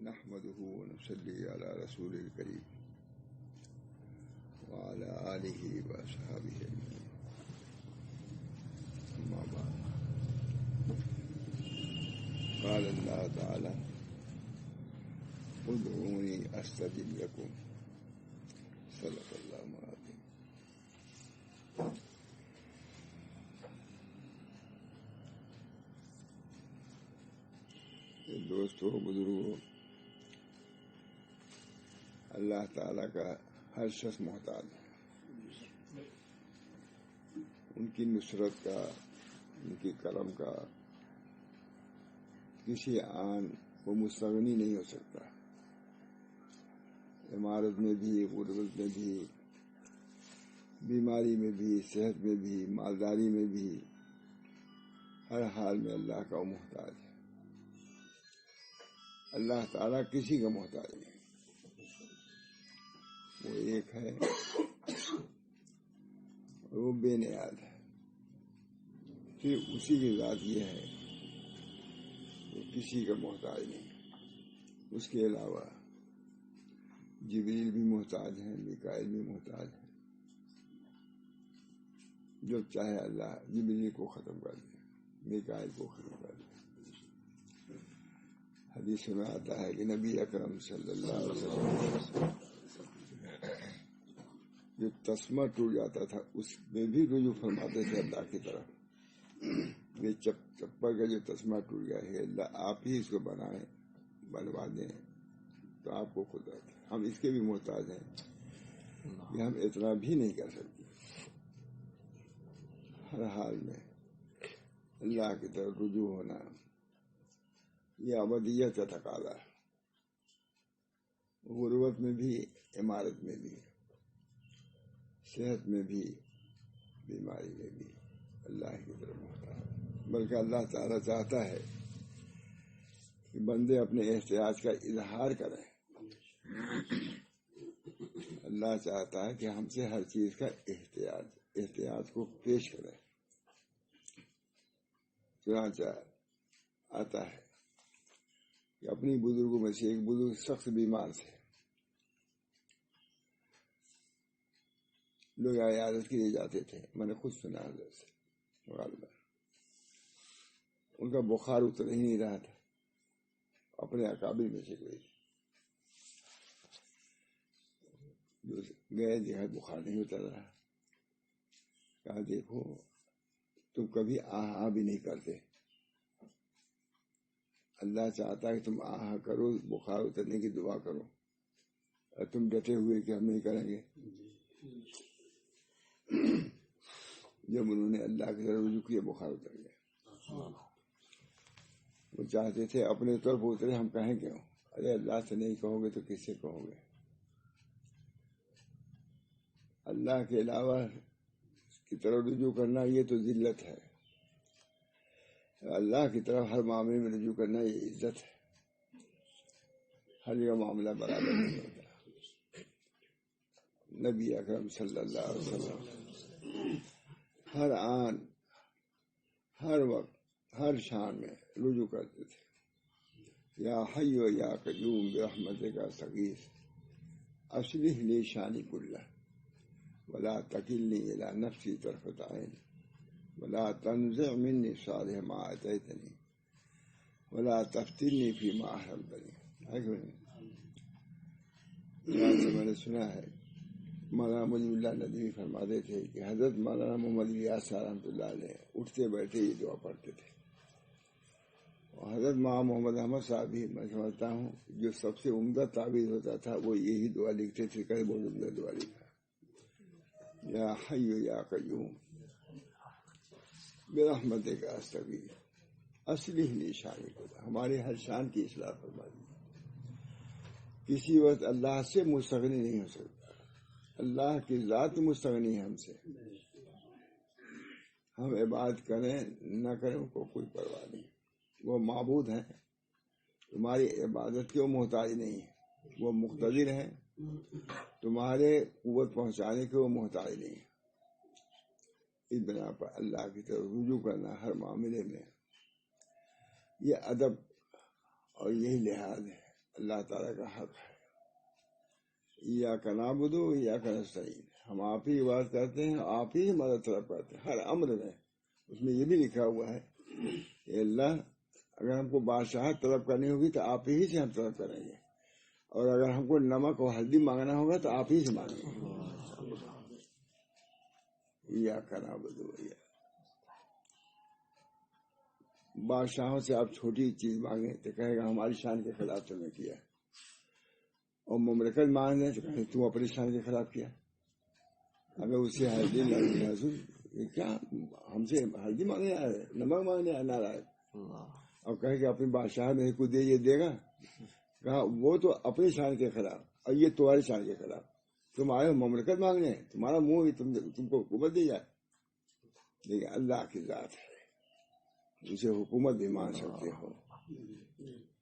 نحمده ونصلي على رسول الكريم وعلى آله وأصحابه أجمعين. أما بعد، قال الله تعالى: ادعوني أستجب لكم. صدق الله العظيم. دوستوں، بزرگوں، اللہ تعالیٰ کا ہر شخص محتاج ہے. ان کی نصرت کا، ان کی کرم کا کسی آن وہ مستغنی نہیں ہو سکتا. عمارت میں بھی، غربت میں بھی، بیماری میں بھی، صحت میں بھی، مالداری میں بھی، ہر حال میں اللہ کا وہ محتاج ہے. اللہ تعالیٰ کسی کا محتاج نہیں. وہ ایک ہے اور وہ بے نیاز ہے. پھر اسی کی ذات یہ ہے کہ کسی کا محتاج نہیں. اس کے علاوہ جبریل بھی محتاج ہیں، میکائیل بھی محتاج ہیں. جو چاہے اللہ جبریل کو ختم کر دے، میکائیل کو ختم کر دے. حدیث میں آتا ہے کہ نبی اکرم صلی اللہ علیہ وسلم جو تسمہ ٹوٹ جاتا تھا اس میں بھی رجوع فرماتے تھے اللہ کی طرف. یہ چپل کا جو تسمہ ٹوٹ گیا ہے، اللہ آپ ہی اس کو بنائیں، بنوا دیں تو آپ کو قدرت ہے. ہم اس کے بھی محتاج ہیں کہ ہم اتنا بھی نہیں کر سکتے. ہر حال میں اللہ کی طرف رجوع ہونا یہ ابدیت کا تقاضا ہے. غربت میں بھی، عمارت میں بھی، صحت میں بھی، بیماری میں بھی اللہ کی طرف محتاج ہے. بلکہ اللہ تعالیٰ چاہتا ہے کہ بندے اپنے احتیاج کا اظہار کریں. اللہ چاہتا ہے کہ ہم سے ہر چیز کا احتیاج کو پیش کریں. چنانچہ آتا ہے کہ اپنی بزرگوں میں سے ایک بزرگ سخت بیمار تھے. لوگ عیادت کے لیے جاتے تھے. میں نے خود سنا حضرت سے غالباً ان کا بخار اتر ہی نہیں رہا تھا. اپنے اکابر میں سے کوئی جو گئے جگہ بخار نہیں اتر رہا. کہا دیکھو تم کبھی آہا بھی نہیں کرتے. اللہ چاہتا ہے کہ تم آہا کرو، بخار اترنے کی دعا کرو، اور تم ڈٹے ہوئے کہ ہم نہیں کریں گے. جب انہوں نے اللہ کی طرف رجوع کیا بخار اتر گیا. وہ چاہتے تھے اپنے طور پر اترے، ہم کہیں کیوں؟ ارے اللہ سے نہیں کہو گے تو کس سے کہو گے؟ اللہ کے علاوہ کی طرف رجوع کرنا یہ تو ذلت ہے. اللہ کی طرف ہر معاملے میں رجوع کرنا یہ عزت ہے. ہر جگہ معاملہ برابر نہیں ہوتا. نبی اکرم صلی اللہ علیہ وسلم ہر آن، ہر وقت، ہر شان میں رجوع کرتے تھے. یا حی و یا قیوم برحمتک استغیث اصلح لی شانی کلہ ولا تکلنی الی نفسی طرفۃ عین ولا تنزع منی صالح ما آتیتنی ولا تفتنی فیما احرمتنی. میں نے سنا ہے مولانا مجیب اللہ ندوی فرماتے تھے کہ حضرت مولانا محمد الیاس رحمۃ اللہ علیہ اٹھتے بیٹھے یہ دعا پڑھتے تھے. اور حضرت محمد احمد صاحب بھی میں سمجھتا ہوں جو سب سے عمدہ تعبیر ہوتا تھا وہ یہی دعا لکھتے تھے. کہیں بہت عمدہ دعا لکھا: یا حی یا قیوم برحمتک استغیث اصلح لی شانی کلہ. ہمارے ہر شان کی اصلاح فرما دی. کسی وقت اللہ سے مستغنی نہیں ہو سکتا. اللہ کی ذات مستغنی ہے ہم سے. ہم عبادت کریں نہ کریں کو کوئی پرواہ نہیں. وہ معبود ہیں. تمہاری عبادت کی وہ محتاج نہیں ہے. وہ مقتدر ہیں. تمہارے قوت پہنچانے کے وہ محتاج نہیں ہے. اس بنا پر اللہ کی طرف رجوع کرنا ہر معاملے میں یہ ادب اور یہی لحاظ ہے. اللہ تعالیٰ کا حق ہے. ایاک نعبد و ایاک نستعین، ہم آپ ہی عبادت کرتے ہیں، آپ ہی مدد طلب کرتے ہیں ہر امر میں. اس میں یہ بھی لکھا ہوا ہے کہ اللہ اگر ہم کو بادشاہت طلب کرنی ہوگی تو آپ ہی سے ہم طلب کریں گے، اور اگر ہم کو نمک اور ہلدی مانگنا ہوگا تو آپ ہی سے مانگیں گے. ایاک نعبد و ایاک. بادشاہوں سے آپ چھوٹی چیز مانگیں تو کہے گا ہماری شان کے خلاف تم نے کیا، اور مملکت مانگ لیں تو کہیں تم اپنی شان کے خلاف کیا. اگر اسے ہلدی لہسن کیا ہم سے ہلدی مانگنے آ رہے، نمک مانگنے آ رہا ہے، اور کہے کہ اپنی بادشاہ میرے کو دے، یہ دے گا. کہا وہ تو اپنی شان کے خلاف، اور یہ تمہاری شان کے خلاف. تم آئے ہو مملکت مانگنے، تمہارا منہ تم کو حکومت دی جائے. لیکن اللہ کی ذات ہے، اسے حکومت بھی مان سکتے ہو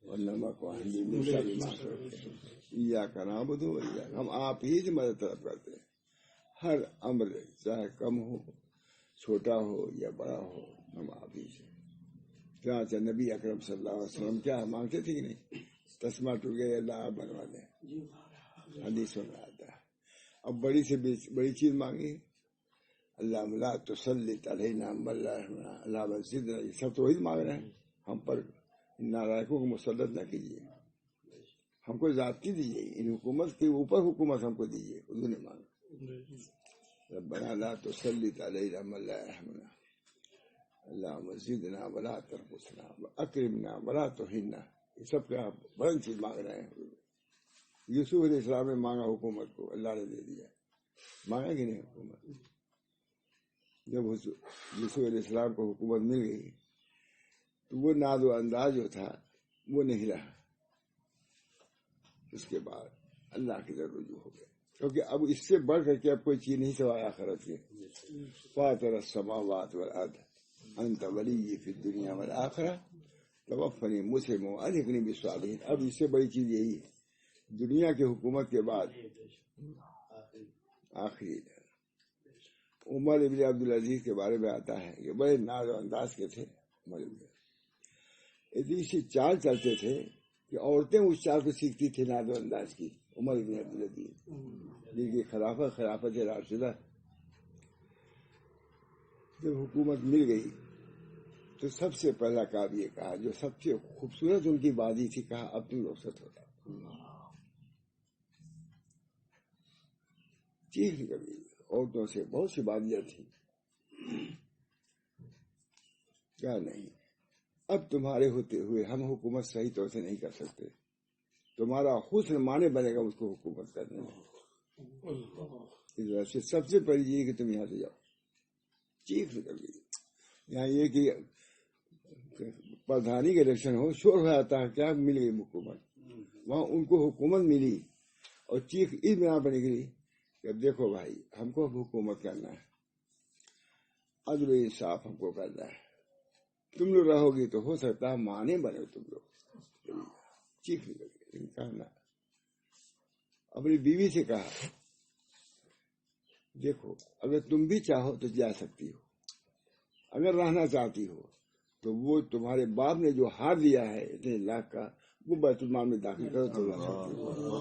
اور نمک و ہلدی مرچا بھی مان سکتے ہو. ایاک نعبد و ایاک، ہم آپ ہی سے مدد طلب کرتے ہیں ہر امر، چاہے کم ہو، چھوٹا ہو یا بڑا ہو، ہم آپ ہی سے. چنانچہ نبی اکرم صلی اللہ علیہ وسلم کیا مانگتے تھے کہ نہیں؟ تسمہ ٹوٹ گیا اللہ آپ بنوا دیں، حدیث میں آتا ہے. اب بڑی سے بڑی چیز مانگی، اللہ لا تسلط علینا من لا یرحمنا، اللہ زدنا، یہ سب تو وہی مانگ رہے ہیں ہم پر. نالائقوں کو مسلط نہ کیجیے، ہم کو ذاتی دیجیے، ان حکومت کے اوپر حکومت ہم کو دیجیے. اردو نے مانگا ربنا لا تسلط علینا من لا یرحمنا، اللہم زدنا ولا تنقصنا واکرمنا ولا تہنا. یہ سب کا بڑی چیز مانگ رہے ہیں. یوسف علیہ السلام نے مانگا حکومت کو، اللہ نے دے دیا. مانگا کہ نہیں حکومت؟ جب یوسف علیہ السلام کو حکومت مل گئی تو وہ ناز و انداز جو تھا وہ نہیں رہا. اس کے بعد اللہ کی طرف رجوع ہو گئے، کیونکہ اب اس سے بڑھ کر کے اب کوئی چیز نہیں سوائے آخرت کے. فاطر السماوات والارض انت ولی فی الدنیا والآخرہ توفنی مسلما والحقنی بالصالحین. اب اس سے بڑی چیز یہی ہے. دنیا کی حکومت کے بعد آخری عمر ابن عبدالعزیز کے بارے میں آتا ہے کہ بڑے ناز و انداز کے تھے. عمر ابن ایسی چال چلتے تھے کہ عورتیں اس چال کو سیکھتی تھی ناز و انداز کی. عمر ابن عبدالعزیز جن کی خلافت راشدہ جب حکومت مل گئی تو سب سے پہلا کام یہ کہا، جو سب سے خوبصورت ان کی بازی تھی، کہا اب تم رخصت ہو جاؤ. چیخ نکلی. عورتوں سے بہت سی بازیاں تھیں. کیا نہیں، اب تمہارے ہوتے ہوئے ہم حکومت صحیح طور سے نہیں کر سکتے. تمہارا حسن مانے بنے گا اس کو حکومت کرنے میں. اس وجہ سے سب سے پہلی چیز کہ تم یہاں سے جاؤ. چیخ نکل گئی. یہاں یہ کہ پردھانی کے الیکشن ہو، شور ہو جاتا ہے، کیا مل گئی حکومت. وہاں ان کو حکومت ملی اور چیخ اس بنا پر نکلی کہ دیکھو بھائی ہم کو حکومت کرنا ہے، عدل و انصاف ہم کو کرنا ہے. تم لوگ رہو گی تو ہو سکتا ہے مانے بنے تم لوگ. چیخ نکل گئی. کہنا اپنی بیوی سے کہا دیکھو اگر تم بھی چاہو تو جا سکتی ہو، اگر رہنا چاہتی ہو تو وہ تمہارے باپ نے جو ہار دیا ہے اتنے لاکھ کا، وہ بیت المال میں داخل کرو تو رہ سکتی ہو.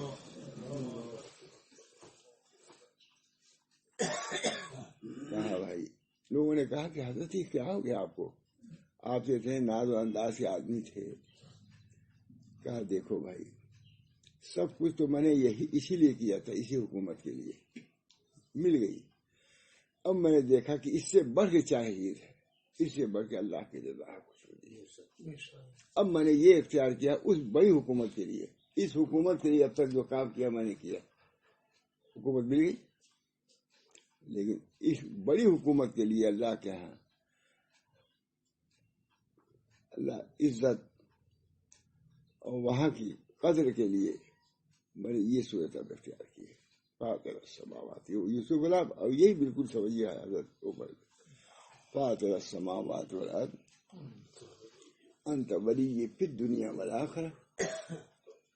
کہا بھائی، لوگوں نے کہا کہ حضرت یہ کیا ہو گیا آپ کو، آپ سے اتنے ناز و انداز کے آدمی تھے. کہا دیکھو بھائی سب کچھ تو میں نے یہی اسی لیے کیا تھا، اسی حکومت کے لیے مل گئی. اب میں نے دیکھا کہ اس سے بڑھ کے چاہیے ہے، اس سے بڑھ کے اللہ کی رضا کچھ ہوتی ہے. اب میں نے یہ اختیار کیا اس بڑی حکومت کے لیے. اس حکومت کے لیے اب تک جو کام کیا میں نے کیا. حکومت مل گئی، لیکن اس بڑی حکومت کے لیے اللہ کے ہاں اللہ عزت اور وہاں کی قدر کے لیے میں نے یہ صورت اب اختیار کی ہے. فاطر السماوات، یوسف غلام، اور یہی بالکل سمجھیے حضرت اوپر. فاطر السماوات والارض انت ولی فی الدنیا والآخرہ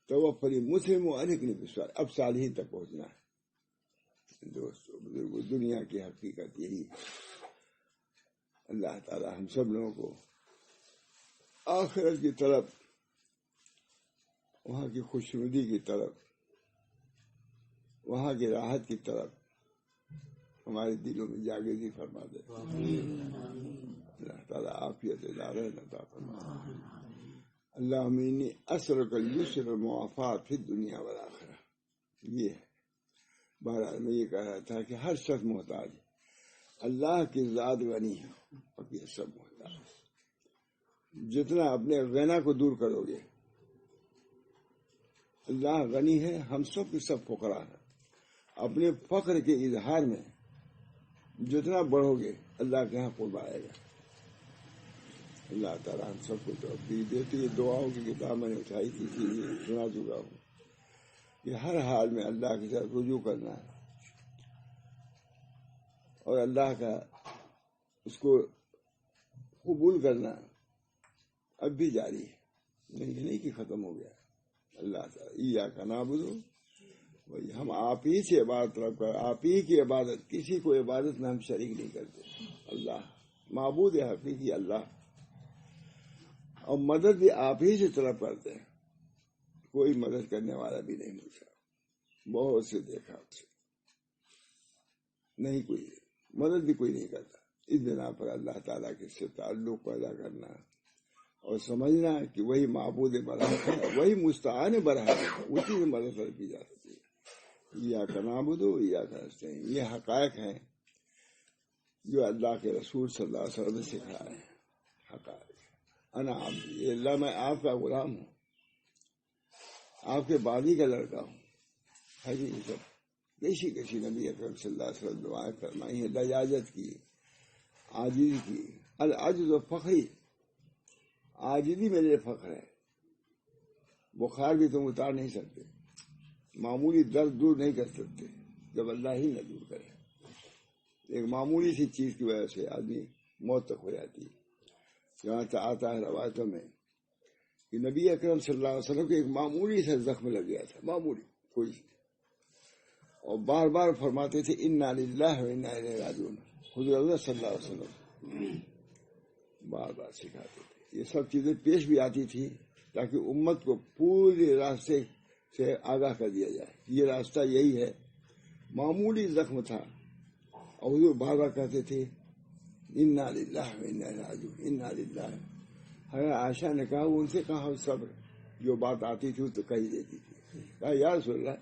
توفنی مسلما والحقنی بالصالحین. اب صالحین تک پہنچنا ہے دوستو بزرگو. دنیا کی حقیقت یہی ہے. اللہ تعالی ہم سب لوگوں کو آخرت کی طرف وہاں کی خوشنودی کی طرف، وہاں کی راحت کی طرف ہمارے دلوں میں جاگیری فرما دے. اللہ تعالیٰ عافیت دارین عطا فرما. اللہم انی اسألک اليسر والمعافات فی الدنیا والآخرہ. یہ ہے. بہرحال میں یہ کہہ رہا تھا کہ ہر شخص محتاج ہے. اللہ کی ذات غنی ہے، باقی سب محتاج. جتنا اپنے غنا کو دور کرو گے، اللہ غنی ہے، ہم سب کے سب فقراء ہیں. اپنے فقر کے اظہار میں جتنا بڑھو گے اللہ کے یہاں قرب آئے گا. اللہ تعالیٰ ہم سب کو توفیق دے. تو یہ دعاؤں کی کتاب میں نے اٹھائی تھی، یہ سنا چکا ہوں کہ ہر حال میں اللہ کی طرف رجوع کرنا ہے اور اللہ کا اس کو قبول کرنا اب بھی جاری ہے. نہیں کہ ختم ہو گیا. اللہ تعالیٰ ایاک نعبد، وہی ہم آپ ہی سے عبادت رب کر، آپ ہی کی عبادت، کسی کو عبادت میں ہم شریک نہیں کرتے. اللہ معبود حقیقی اللہ، اور مدد بھی آپ ہی سے طلب کرتے ہیں. کوئی مدد کرنے والا بھی نہیں ملتا. بہت سے دیکھا نہیں، کوئی مدد بھی کوئی نہیں کرتا. اس بنا پر اللہ تعالیٰ کے سے تعلق پیدا کرنا اور سمجھنا کہ وہی معبود برحق ہے، وہی مستعان برحق ہے، اسی سے مدد کی جا سکتی ہے. ایاک نعبد و ایاک نستعین، یہ حقائق ہیں جو اللہ کے رسول صلی اللہ علیہ وسلم نے سکھائے ہیں. حقائق انا عبد، یہ اللہ میں آپ کا غلام ہوں، آپ کے بادی کا لڑکا ہوں. ہے جی، یہ سب کسی نبی اکرم صلی اللہ علیہ وسلم دعائیں فرمائی ہیں. لجاجت کی، عاجزی کی. العجز و فخری، عاجزی میرے فخر ہے. بخار بھی تم اتار نہیں سکتے، معمولی درد دور نہیں کر سکتے جب اللہ ہی نہ دور کرے. ایک معمولی سی چیز کی وجہ سے آدمی موت تک ہو جاتی ہے. یہاں سے آتا ہے روایتوں میں کہ نبی اکرم صلی اللہ علیہ وسلم کو ایک معمولی سا زخم لگ گیا تھا، معمولی کوئی، اور بار بار فرماتے تھے انا للہ و انا الیہ راجعون. حضور اللہ صلی اللہ علیہ وسلم بار بار سکھاتے تھے. یہ سب چیزیں پیش بھی آتی تھی تاکہ امت کو پورے راستے سے آگاہ کر دیا جائے. یہ راستہ یہی ہے. معمولی زخم تھا اور حضور بار بار کہتے تھے انا للہ و انا الیہ راجعون، انا للہ. حضرت عائشہ نے کہا وہ ان سے کہا صبر، جو بات آتی تھی تو کہی دیتی تھی. کہا یا رسول اللہ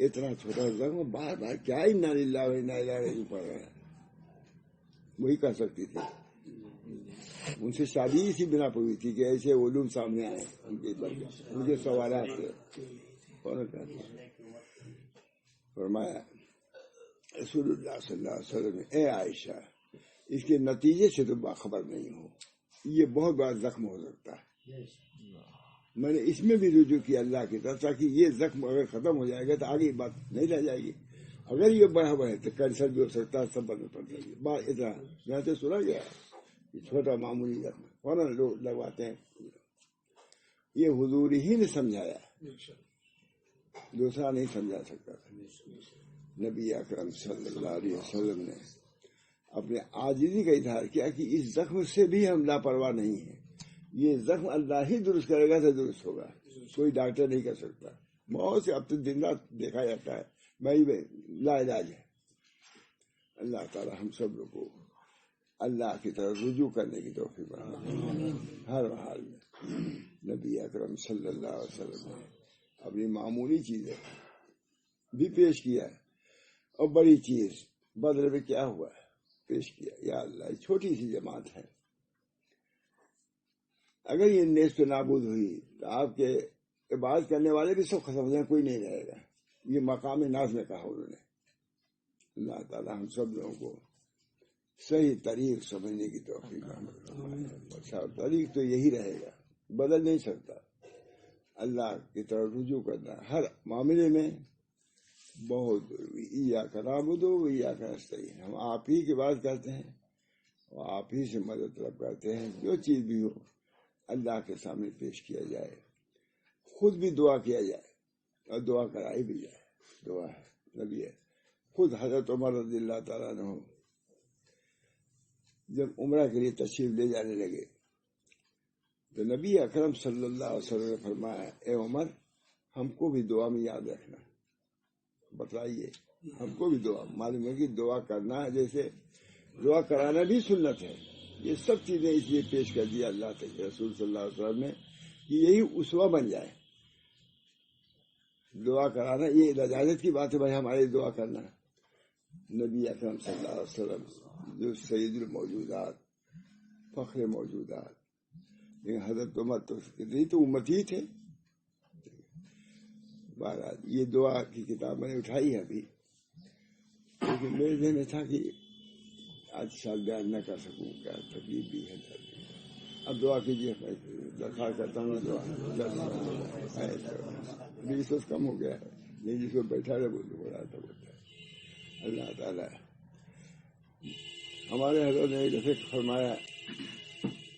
اتنا چھوٹا زخم بار بار کیا انا للہ و انا الیہ راجعون پڑھ رہا ہے. وہی کہہ سکتی تھی. ان سے شادی اسی بنا پر ہوئی تھی کہ ایسے علوم سامنے آئے ان کے سوالات سے. فرمایا رسول اللہ صلی اللہ علیہ وسلم اے عائشہ اس کے نتیجے سے تو باخبر نہیں ہو، یہ بہت بڑا زخم ہو سکتا ہے. میں نے اس میں بھی رجوع کیا اللہ کی طرف تاکہ یہ زخم اگر ختم ہو جائے گا تو آگے بات نہیں رہ جائے گی. اگر یہ بڑا ہے تو کینسر بھی ہو سکتا ہے، سب بدل پڑ جائے گی. بات اتنا یہاں سے سنا گیا کہ چھوٹا معمولی زخم فوراً لوگ لگواتے ہیں. یہ حضور ہی نے سمجھایا، دوسرا نہیں سمجھا سکتا تھا. نبی اکرم صلی اللہ علیہ وسلم نے اپنے عاجزی کا اظہار کیا کہ اس زخم سے بھی ہم لاپرواہ نہیں ہیں. یہ زخم اللہ ہی درست کرے گا تو درست ہوگا، کوئی ڈاکٹر نہیں کر سکتا. بہت سے اب تو دن رات دیکھا جاتا ہے بھائی لا علاج ہے. اللہ تعالی ہم سب لوگ کو اللہ کی طرف رجوع کرنے کی توفیق بنا ہر حال میں. نبی اکرم صلی اللہ علیہ وسلم نے اپنی معمولی چیزیں بھی پیش کیا اور بڑی چیز بدر میں کیا ہوا ہے پیش کیا. یا اللہ چھوٹی سی جماعت ہے، اگر یہ نیست نابود ہوئی تو آپ کے عبادت کرنے والے بھی سب ختم ہو جائیں، کوئی نہیں رہے گا. یہ مقام ناز میں کہا انہوں نے. اللہ تعالی ہم سب لوگوں کو صحیح طریق سمجھنے کی توفیق فرمائے. طریق تو یہی رہے گا، بدل نہیں سکتا. اللہ کی طرف رجوع کرنا ہر معاملے میں بہت ضروری. ایاک نعبد و ایاک نستعین، ہم آپ ہی کی بات کرتے ہیں اور آپ ہی سے مدد طلب کرتے ہیں. جو چیز بھی ہو اللہ کے سامنے پیش کیا جائے، خود بھی دعا کیا جائے اور دعا کرائی بھی جائے. دعا ہے نبی ہے. خود حضرت عمر رضی اللہ تعالیٰ عنہ جب عمرہ کے لیے تشریف لے جانے لگے تو نبی اکرم صلی اللہ علیہ وسلم نے فرمایا اے عمر ہم کو بھی دعا میں یاد رکھنا. بتائیے ہم کو بھی دعا معلوم ہے کہ دعا کرنا جیسے دعا کرانا بھی سنت ہے. یہ سب چیزیں اس لیے پیش کر دیا اللہ تعالی رسول صلی اللہ علیہ وسلم نے کہ یہی اسوہ بن جائے. دعا کرانا یہ رجالت کی بات ہے بھائی ہمارے دعا کرنا. نبی اکرم صلی اللہ علیہ وسلم جو سید الموجودات فخر موجودات حضرت عمر تو امتی تھے. بہرحال یہ دعا کی کتاب میں نے اٹھائی ہے ابھی لیکن میرے ذہن میں تھا کہ آج شاید بیان نہ کر سکوں کیا تکلیف بھی ہے. اب دعا کیجیے درخواست کرتا ہوں دعا ریسورس کم ہو گیا ہے یہ جس کو بیٹھا رہے بول رہا تھا بولتا ہے. اللہ تعالیٰ ہمارے حضرت نے ایک دفعہ فرمایا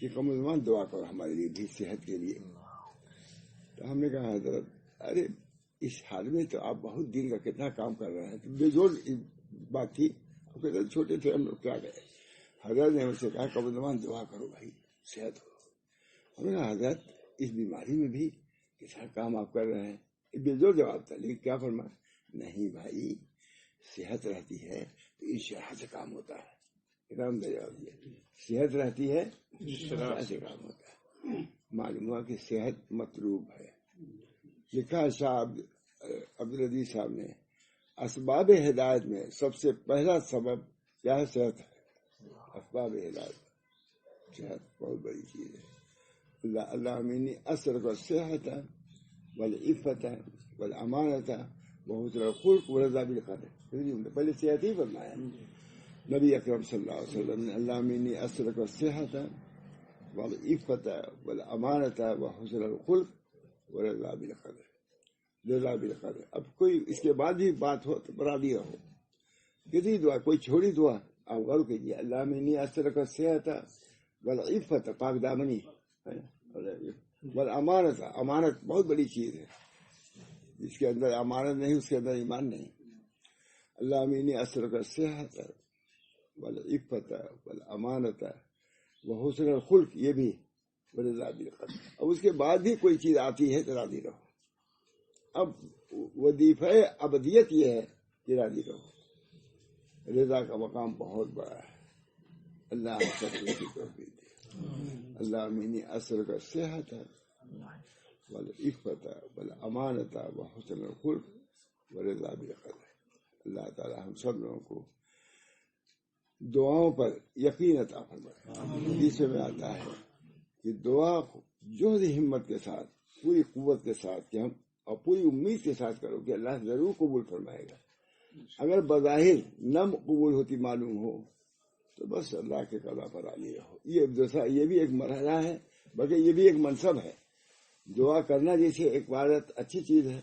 کہ کم از کم دعا کرو ہمارے لیے بھی صحت کے لیے. تو ہم نے کہا حضرت ارے اس حال میں تو آپ بہت دن کا کتنا کام کر رہے ہیں. تو بے زور بات تھی چھوٹے تھے ہم لوگ کیا گئے. حضرت نے مجھ سے کہا کم از کم دعا کرو بھائی صحت ہو. ہم نے کہا حضرت اس بیماری میں بھی کتنا کام آپ کر رہے ہیں. بے زور جواب تھا لیکن کیا فرمایا نہیں بھائی صحت رہتی ہے تو انشراح سے کام ہوتا ہے. جواب دیا صحت رہتی ہے انشراح سے کام ہوتا ہے. معلوم ہوا کہ صحت مطلوب ہے. لکھا صاحب عبدالعزیز صاحب نے اسباب ہدایت میں سب سے پہلا سبب کیا ہے صحت ہے. اسباب ہدایت صحت بہت بڑی چیز ہے. اللہ امینی اثر کو صحت والعفت والامانت وحسن الخلق ورضا بالقدر. پہلے صحت ہی فرمایا نبی اکرم صلی اللہ علیہ وسلم نے اللہ امینی اثر کو صحت والعفت والامانت وحسن الخلق ورضا بالقدر. رضا بالقدر. اب کوئی اس کے بعد بھی بات ہو تو بڑا دیا ہو کسی دعا کوئی چھوڑی دعا آپ غور کیجیے. اللہ امینی اثر کو صحت والعفت پاک دامنی والامانت. امانت بہت بڑی چیز ہے. جس کے اندر امانت نہیں اس کے اندر ایمان نہیں. اللہ امینی اثر کا صحت والعفت والامانت وحسن الخلق یہ بھی ورضا بالقدر. اب اس کے بعد بھی کوئی چیز آتی ہے تو راضی رہو. اب وظیفہ ابدیت یہ ہے کہ راضی رہو. رضا کا مقام بہت بڑا ہے. اللہ ہم سب کو کی توفیق دے. اللہ امینی اثر کا صحت والعفت والامانت وحسن الخلق ورضا بالقدر. اللہ تعالی ہم سب لوگوں کو دعاؤں پر یقین عطا فرمائے. حدیث میں آتا ہے کہ دعا جوہد ہمت کے ساتھ پوری قوت کے ساتھ کہ ہم اور پوری امید کے ساتھ کرو کہ اللہ ضرور قبول فرمائے گا. اگر بظاہر نہ قبول ہوتی معلوم ہو تو بس اللہ کے قضا پر راضی رہو. یہ بھی ایک مرحلہ ہے بلکہ یہ بھی ایک منصب ہے. دعا کرنا جیسے ایک عبادت اچھی چیز ہے.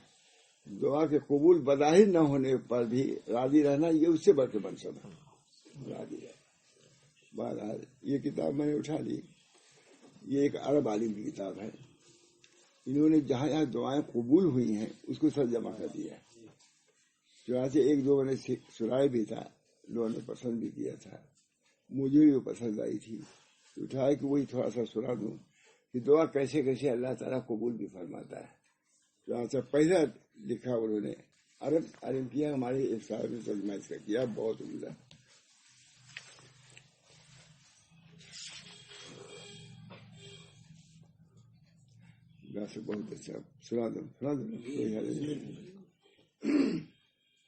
دعا کے قبول بظاہر نہ ہونے پر بھی راضی رہنا یہ اس سے بڑھ کے منصب ہے. راضی رہنا. بہرحال یہ کتاب میں نے اٹھا لی. یہ ایک عرب عالم کی کتاب ہے. انہوں نے جہاں جہاں دعائیں قبول ہوئی ہیں اس کو سب جمع کر دیا. چنانچہ ایک دو میں نے سنایا بھی تھا لوگوں نے پسند بھی کیا تھا. مجھے بھی وہ پسند آئی تھی. اٹھایا کہ وہی تھوڑا سا سنا دوں کہ دعا کیسے کیسے اللہ تعالیٰ قبول بھی فرماتا ہے. چنانچہ پہلا لکھا انہوں نے عرب کیا. ہمارے ایک صاحب نے ترجمہ اس کا کیا بہت عمدہ. بہت اچھا سنا دوں.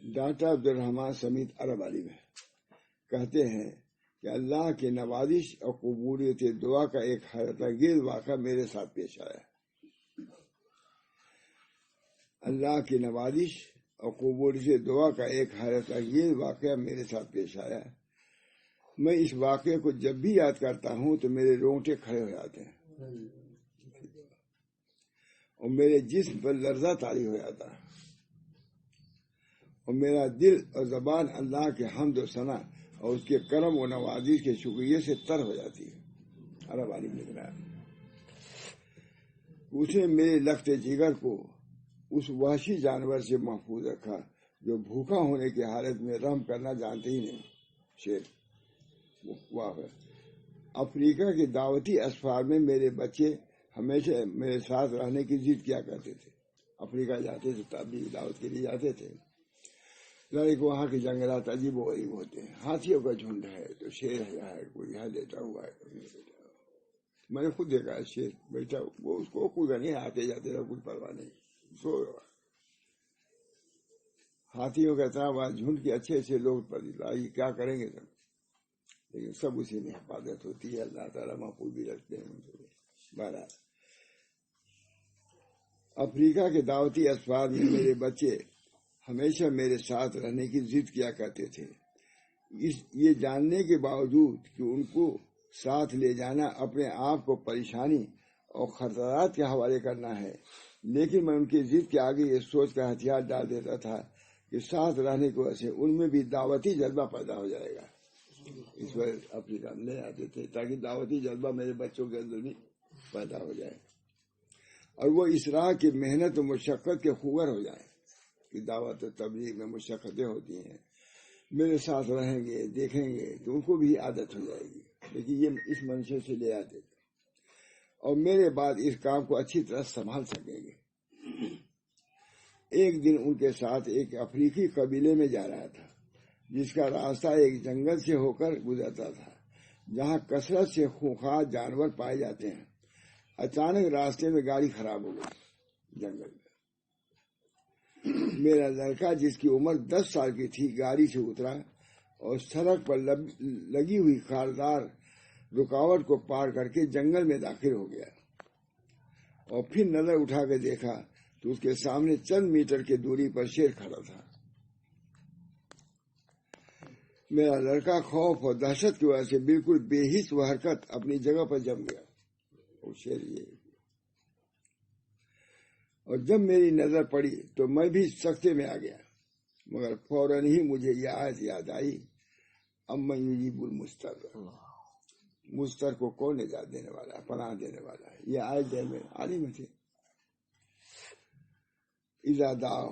ڈاکٹر عبدالرحمان سمیت عرب عالم ہے. کہتے ہیں کہ اللہ کی نوازش اور قبولیت دعا کا ایک حیرت انگیز واقعہ میرے ساتھ پیش آیا. اللہ کی نوازش اور قبولیت دعا کا ایک حیرت انگیز واقعہ میرے ساتھ پیش آیا. میں اس واقعے کو جب بھی یاد کرتا ہوں تو میرے رونگٹے کھڑے ہو جاتے ہیں اور میرے جسم پر لرزہ طاری ہو جاتا ہے اور میرا دل اور زبان اللہ کے حمد و ثنا اور اس کے کرم و نوازش کے شکریہ سے تر ہو جاتی ہے. عرب عالم لکھ رہا ہے اس نے میرے لخت جگر کو اس وحشی جانور سے محفوظ رکھا جو بھوکا ہونے کی حالت میں رحم کرنا جانتے ہی نہیں. شیر افریقہ کے دعوتی اسفار میں میرے بچے ہمیشہ میرے ساتھ رہنے کی ضد کیا کرتے تھے. افریقہ جاتے تھے، تبلیغ دعوت کے لیے جاتے تھے. لڑک وہاں کے جنگلات عجیب و غریب ہوتے ہیں. ہاتھیوں کا جھنڈ ہے تو شیر ہے، کوئی یہاں لیٹا ہوا ہے، کوئی نہیں لیٹا ہوا. میں نے خود دیکھا ہے شیر بیٹھا، وہ اس کو کودا نہیں، آتے جاتے رہا، کوئی پرواہ نہیں، سو رہا. ہاتھیوں کا اتنا بڑا جھنڈ کے اچھے اچھے لوگ کیا کریں گے سب، لیکن سب اسی میں حفاظت ہوتی ہے. اللہ تعالیٰ محفوظ بھی رکھتے ہیں. بہرحال افریقہ کے دعوتی اسفار میں میرے بچے ہمیشہ میرے ساتھ رہنے کی ضد کیا کرتے تھے. یہ جاننے کے باوجود کہ ان کو ساتھ لے جانا اپنے آپ کو پریشانی اور خطرات کے حوالے کرنا ہے، لیکن میں ان کی ضد کے آگے یہ سوچ کر ہتھیار ڈال دیتا تھا کہ ساتھ رہنے کی وجہ سے ان میں بھی دعوتی جذبہ پیدا ہو جائے گا. اس وجہ افریقہ میں لے آتے تھے تاکہ دعوتی جذبہ میرے بچوں کے اندر بھی پیدا ہو جائے اور وہ اس راہ کی محنت و مشقت کے خوگر ہو جائیں. کہ دعوت و تبلیغ میں مشقتیں ہوتی ہیں، میرے ساتھ رہیں گے، دیکھیں گے تو ان کو بھی عادت ہو جائے گی. لیکن یہ اس منشے سے لے آتے تھے اور میرے بعد اس کام کو اچھی طرح سنبھال سکیں گے. ایک دن ان کے ساتھ ایک افریقی قبیلے میں جا رہا تھا جس کا راستہ ایک جنگل سے ہو کر گزرتا تھا جہاں کثرت سے خونخوار جانور پائے جاتے ہیں. اچانک راستے میں گاڑی خراب ہو گئی جنگل میں. میرا لڑکا جس کی عمر 10 سال کی تھی گاڑی سے اترا اور سڑک پر لگی ہوئی خاردار رکاوٹ کو پار کر کے جنگل میں داخل ہو گیا اور پھر نظر اٹھا کے دیکھا تو اس کے سامنے چند میٹر کی دوری پر شیر کھڑا تھا. میرا لڑکا خوف اور دہشت کی وجہ سے بالکل بے حس و حرکت اپنی جگہ پر جم گیا. اور شیر یہ، اور جب میری نظر پڑی تو میں بھی سکتے میں آ گیا، مگر فوراً ہی مجھے یہ آیت یاد آئی، امن یجیب المضطر، مضطر کو کون نجات دینے والا ہے، پناہ دینے والا ہے. یہ آیت ذہن میں عالم تھے. اذا دعا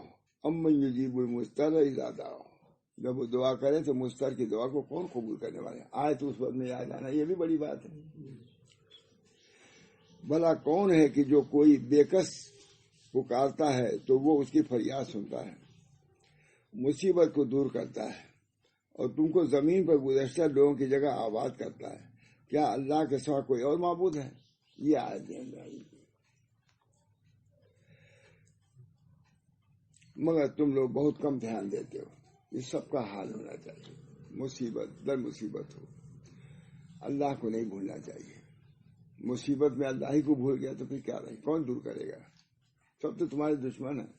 امن یجیب المضطر اذا دعا، جب وہ دعا کرے تو مضطر کی دعا کو کون قبول کرنے والا ہے. آیت اس وقت میں یاد آنا یہ بھی بڑی بات ہے. بھلا کون ہے کہ جو کوئی بےکس پکارتا ہے تو وہ اس کی فریاد سنتا ہے، مصیبت کو دور کرتا ہے اور تم کو زمین پر گزشتہ لوگوں کی جگہ آباد کرتا ہے. کیا اللہ کے سوا کوئی اور معبود ہے؟ یہ آیت ہے. مگر تم لوگ بہت کم دھیان دیتے ہو. یہ سب کا حال ہونا چاہیے. مصیبت در مصیبت ہو، اللہ کو نہیں بھولنا چاہیے. مصیبت میں اللہ ہی کو بھول گیا تو پھر کیا رہے، کون دور کرے گا؟ سب تو تمہارے دشمن ہیں.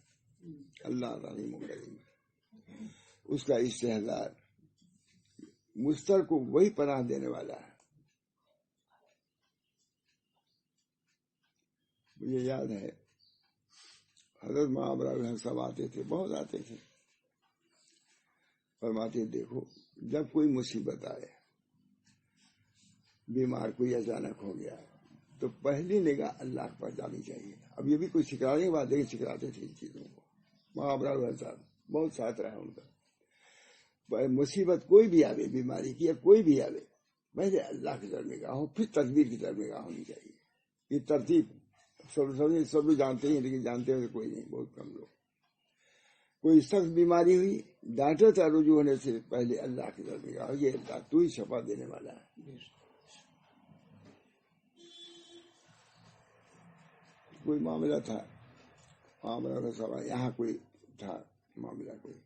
اللہ رحیم کریم، اس کا استحضار، مضطر کو وہی پناہ دینے والا ہے. مجھے یاد ہے حضرت معابر صاحب آتے تھے، بہت آتے تھے. فرماتے دیکھو جب کوئی مصیبت آئے، بیمار کوئی اچانک ہو گیا تو پہلی نگاہ اللہ پر جانی چاہیے. اب یہ بھی کوئی سکھانے کی بات ہے کہ سکھاتے تھے ان چیزوں کو. معابر صاحب بہت ساتھ رہا ان کا. مصیبت کوئی بھی آوے، بیماری کی یا کوئی بھی آوے، پہلے اللہ کی طرف نگاہ ہو، پھر تدبیر کی طرف نگاہ ہونی چاہیے. یہ ترتیب سب لوگ جانتے ہیں، لیکن جانتے ہوئے کوئی نہیں، بہت کم لوگ. کوئی سخت بیماری ہوئی، ڈاکٹر کا رجوع ہونے سے پہلے اللہ کی طرف نگاہ ہو، یہ اللہ تو ہی شفا دینے والا ہے. کوئی معاملہ تھا، معاملہ سوال یہاں کوئی تھا معاملہ، کوئی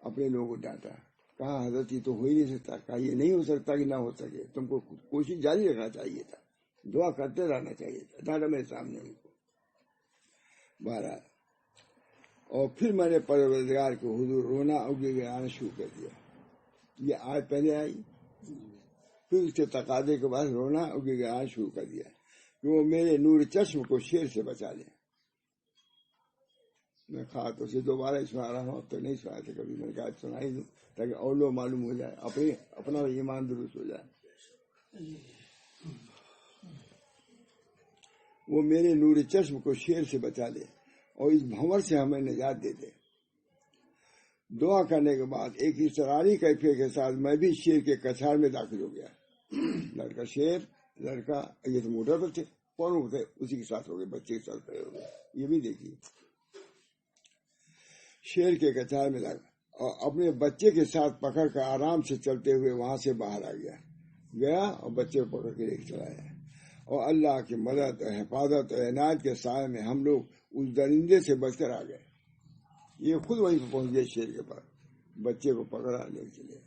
اپنے لوگوں کو ڈانٹا، کہا حضرت یہ تو ہو ہی نہیں سکتا، کہا یہ نہیں ہو سکتا کہ نہ ہو سکے، تم کو کوشش جاری رکھنا چاہیے تھا، دعا کرتے رہنا چاہیے تھا. ڈانٹا میرے سامنے ان کو. بہرحال اور پھر میں نے پروردگار کو حضور رونا اور گڑگڑانا شروع کر دیا. یہ آیت پہلے آئی، پھر اس کے تقاضے کے بعد رونا اور گڑگڑانا شروع کر دیا کہ وہ میرے نور چشم کو شیر سے بچا لیں. میں خاتوں سے دوبارہ سنا رہا ہوں، اب تک نہیں سنا تھا کبھی. میں نے کہا سنائی دوں تاکہ اور لوگ معلوم ہو جائے، اپنا ایمان درست ہو جائے. وہ میرے نور چشم کو شیر سے بچا لے اور اس بھنور سے ہمیں نجات دے دے. دعا کرنے کے بعد ایک اضطراری کیفیت کے ساتھ میں بھی شیر کے کچھار میں داخل ہو گیا. لڑکا شیر، لڑکا یہ تو موٹر پر تھے، فوراً اٹھے اسی کے ساتھ ہو گئے، بچے کے ساتھ کھڑے ہو گئے. یہ بھی دیکھیے شیر کے کچار میں لگا اور اپنے بچے کے ساتھ پکڑ کر آرام سے چلتے ہوئے وہاں سے باہر آ گیا اور بچے کو پکڑ کے لے کے چلا آیا. اور اللہ کی مدد اور حفاظت اور عنایت کے سائے میں ہم لوگ اس درندے سے بچ کر آ گئے. یہ خود وہیں پہ پہنچ گئے شیر کے پاس، بچے کو پکڑا لے کے چلے.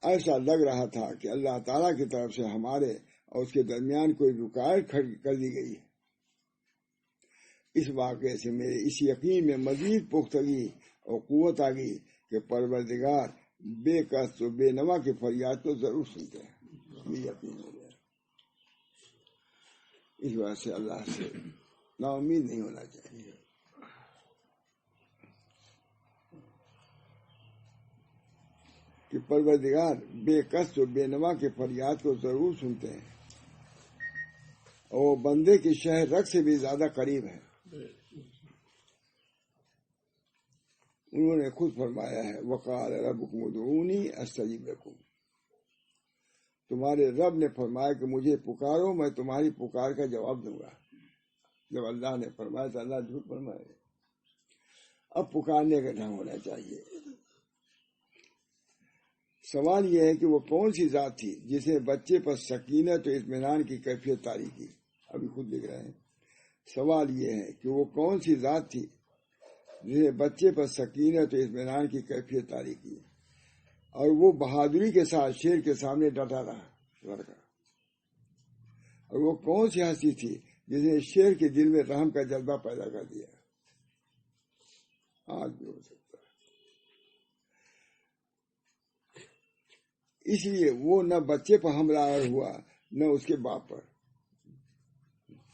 ایسا لگ رہا تھا کہ اللہ تعالیٰ کی طرف سے ہمارے اور اس کے درمیان کوئی رکاوٹ کر دی گئی ہے. اس واقعے سے میرے اس یقین میں مزید پختگی اور قوت آ گئی کہ پروردگار بے کس و بے نوا کی فریاد کو ضرور سنتے ہیں. یہ یقین ہو گیا. اس وجہ سے اللہ سے نا امید نہیں ہونا چاہیے. کہ پروردگار بے کس و بے نوا کے فریاد کو ضرور سنتے ہیں اور بندے کے شہر رگ سے بھی زیادہ قریب ہے. انہوں نے خود فرمایا ہے وقال ربکم ادعونی استجب لکم. تمہارے رب نے فرمایا کہ مجھے پکارو میں تمہاری پکار کا جواب دوں گا. جب اللہ نے فرمایا تو اللہ جھوٹ فرمائے. اب پکارنے کا ڈھنگ ہونا چاہیے. سوال یہ ہے کہ وہ کون سی ذات تھی جس نے بچے پر سکینت و اطمینان کی کیفیت طاری کی. ابھی خود لکھ رہے ہیں. سوال یہ ہے کہ وہ کون سی ذات تھی جس نے بچے پر سکینت و اطمینان کی کیفیت طاری کی اور وہ بہادری کے ساتھ شیر کے سامنے ڈٹا رہا لڑکا. اور وہ کون سی ہستی تھی جس نے شیر کے دل میں رحم کا جذبہ پیدا کر دیا. آج بھی ہو سکتا ہے. اس لیے وہ نہ بچے پر حملہ آور ہوا نہ اس کے باپ پر.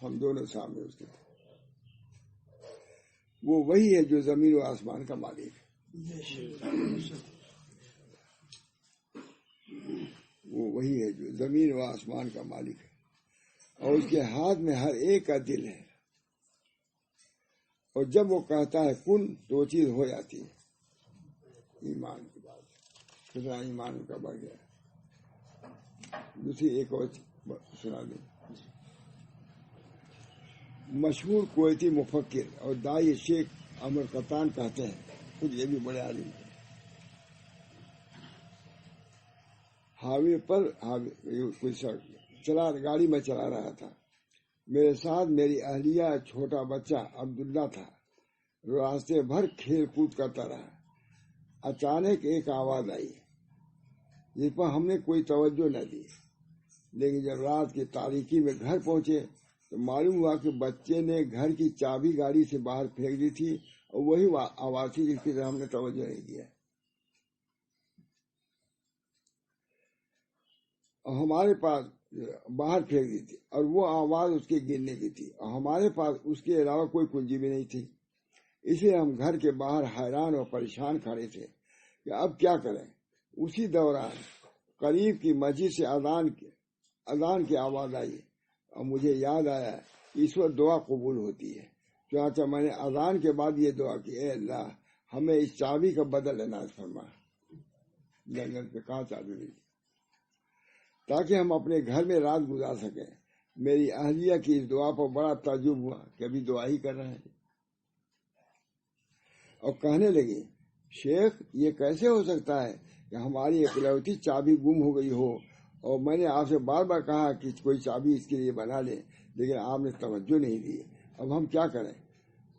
ہم دونوں سامنے اس کے. وہ وہی ہے جو زمین و آسمان کا مالک ہے. وہ وہی ہے جو زمین و آسمان کا مالک ہے اور اس کے ہاتھ میں ہر ایک کا دل ہے. اور جب وہ کہتا ہے کن تو وہ چیز ہو جاتی ہے. ایمان کی بات ہے. کتنا ایمان کا بڑھ گیا. دوسری ایک اور سنا دیں. مشہور کویتی مفکر اور دائی شیخ عمر قطان کہتے ہیں، خود یہ بھی بڑے عالم ہیں، ہاوے پر کوئی گاڑی میں چلا رہا تھا. میرے ساتھ میری اہلیہ چھوٹا بچہ عبداللہ تھا. راستے بھر کھیل کود کرتا رہا. اچانک ایک آواز آئی جس پر ہم نے کوئی توجہ نہ دی. لیکن جب رات کی تاریکی میں گھر پہنچے تو معلوم ہوا کہ بچے نے گھر کی چابی گاڑی سے باہر پھینک دی تھی اور وہی آواز تھی جس کی طرف ہم نے توجہ نہیں دیا. اور ہمارے پاس باہر پھینک دی تھی اور وہ آواز اس کے گرنے کی تھی اور ہمارے پاس اس کے علاوہ کوئی کنجی بھی نہیں تھی. اس لیے ہم گھر کے باہر حیران اور پریشان کھڑے تھے کہ اب کیا کریں. اسی دوران قریب کی مسجد سے اذان کی آواز آئی اور مجھے یاد آیا کہ اس وقت دعا قبول ہوتی ہے. چنانچہ میں نے اذان کے بعد یہ دعا کی اے اللہ ہمیں اس چابی کا بدل عنایت فرما. جنگل پہ کہاں چابی ملی تاکہ ہم اپنے گھر میں رات گزار سکیں. میری اہلیہ کی اس دعا پر بڑا تعجب ہوا کہ ابھی دعا ہی کر رہے ہیں اور کہنے لگی شیخ یہ کیسے ہو سکتا ہے کہ ہماری اکلوتی چابی گم ہو گئی ہو اور میں نے آپ سے بار بار کہا کہ کوئی چابی اس کے لیے بنا لے لیکن آپ نے توجہ نہیں دی. اب ہم کیا کریں،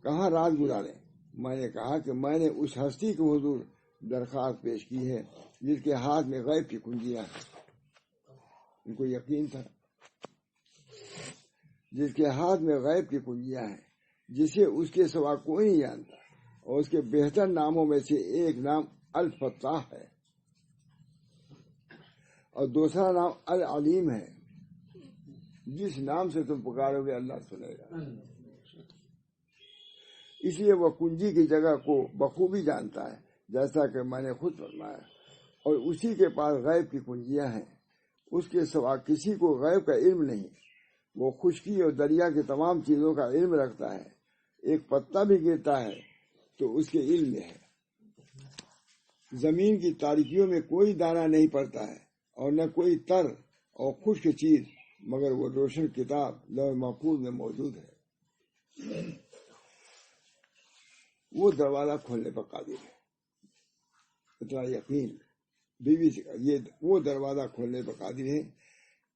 کہاں رات گزاریں. میں نے کہا کہ میں نے اس ہستی کے حضور درخواست پیش کی ہے جس کے ہاتھ میں غیب کی کنجیاں ہیں. ان کو یقین تھا جس کے ہاتھ میں غیب کی کنجیاں ہیں جسے اس کے سوا کوئی نہیں جانتا اور اس کے بہتر ناموں میں سے ایک نام الفتاح ہے اور دوسرا نام العلیم ہے. جس نام سے تم پکارو گے اللہ سنے گا. اس لیے وہ کنجی کی جگہ کو بخوبی جانتا ہے جیسا کہ میں نے خود فرمایا اور اسی کے پاس غیب کی کنجیاں ہیں. اس کے سوا کسی کو غیب کا علم نہیں. وہ خشکی اور دریا کی تمام چیزوں کا علم رکھتا ہے. ایک پتا بھی گرتا ہے تو اس کے علم میں ہے. زمین کی تاریکیوں میں کوئی دانہ نہیں پڑتا ہے اور نہ کوئی تر اور خشک چیز مگر وہ روشن کتاب لوح محفوظ میں موجود ہے. وہ دروازہ کھولنے پر قادر ہے. اتنا یقین بیوی سے یہ وہ دروازہ کھولنے پر قادر ہے.